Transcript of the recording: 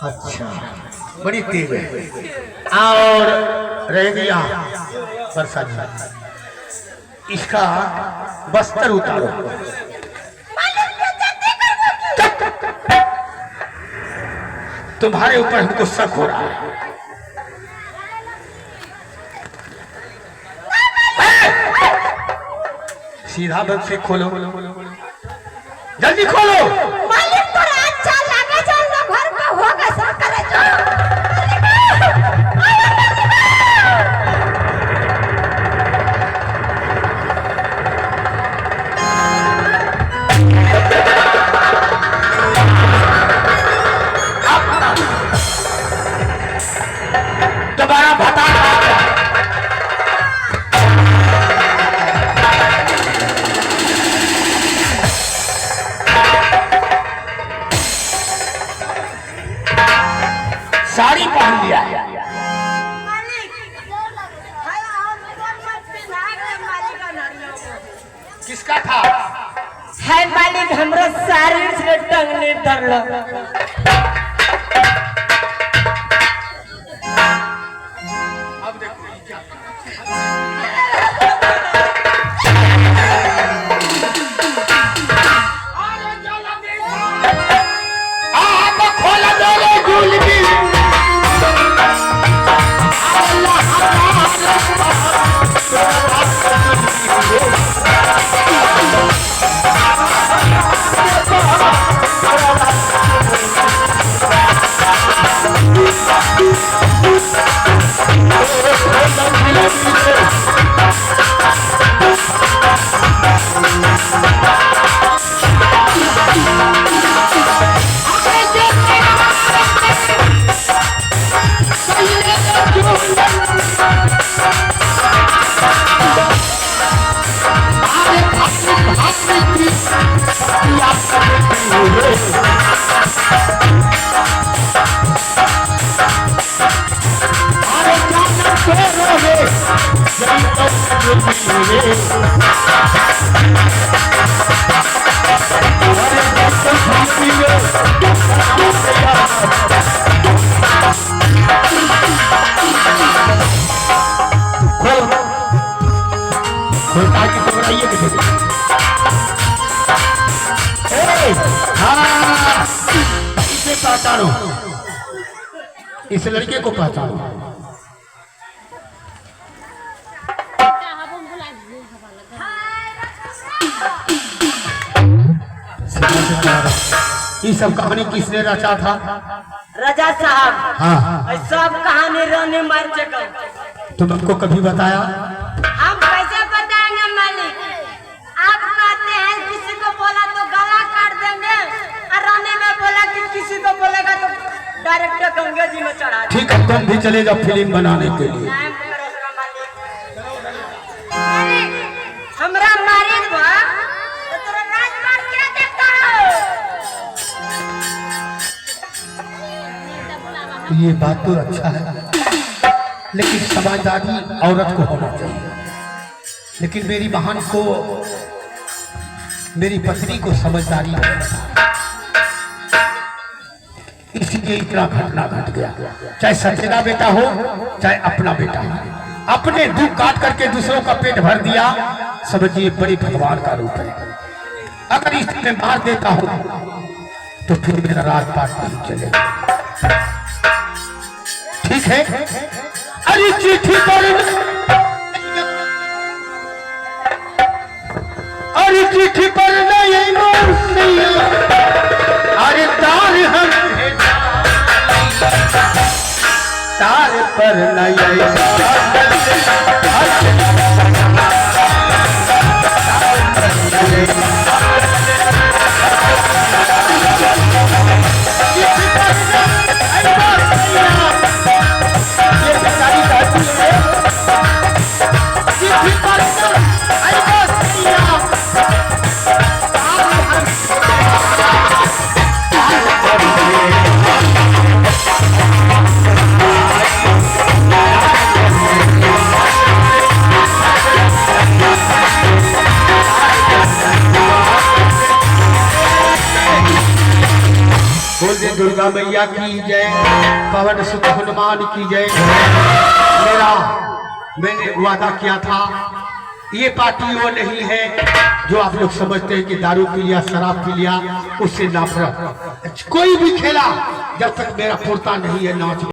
अच्छा, बड़ी तेज है। और रह गया वर्षा जी, इसका बस्तर उतारो। तुम्हारे ऊपर हमको शक हो रहा है। सीधा बग से खोलो, जल्दी खोलो। मालिक तो अच्छा लगा, चलो घर का होगा सब करे जो। दोबारा बता। साड़ी पहन लिया है। किसका था? है मालिक हमरो शरीर से टंगने धरलो। अब देखो क्या खोला मेरे गुलबी। इसे पहचानो, इस लड़के को पहचानो। ये सब कहानी किसने रचा था? राजा साहब। हाँ, सब कहानी रानी मार चुका। तुम हमको कभी बताया? हम कैसे बताएंगे मालिक? आप कहते हैं किसी को बोला तो गला काट देंगे, और रानी में बोला कि किसी को बोलेगा तो डायरेक्ट गंगा जी में चढ़ा। ठीक है, तुम भी चलेगा फिल्म बनाने के लिए। हमरा मारिद बा तो तोरा राजपाट क्या देखता है? ये बात तो अच्छा है, लेकिन समझदारी औरत को होना चाहिए। लेकिन मेरी बहन को, मेरी पत्नी को समझदारी नहीं था, इसलिए इतना घटना घट गया। चाहे सचेदा बेटा हो, चाहे अपना बेटा हो, अपने दुख काट करके दूसरों का पेट भर दिया, समझिए बड़ी भगवान का रूप है। अगर इसमें मार देता हो तो फिर मेरा राजपाट नहीं चलेगा। ठीक है? अरे चिट्ठी पर, अरे चिट्ठी पर नहीं मौसिया, अरे तार हम तार पर नहीं दुर्गा मैया की जय, पवन सुत हनुमान की जय। मैंने वादा किया था, ये पार्टी वो नहीं है जो आप लोग समझते हैं कि दारू पी लिया, शराब पी लिया, उससे नफरत। कोई भी खेला जब तक मेरा पुरता नहीं है नाच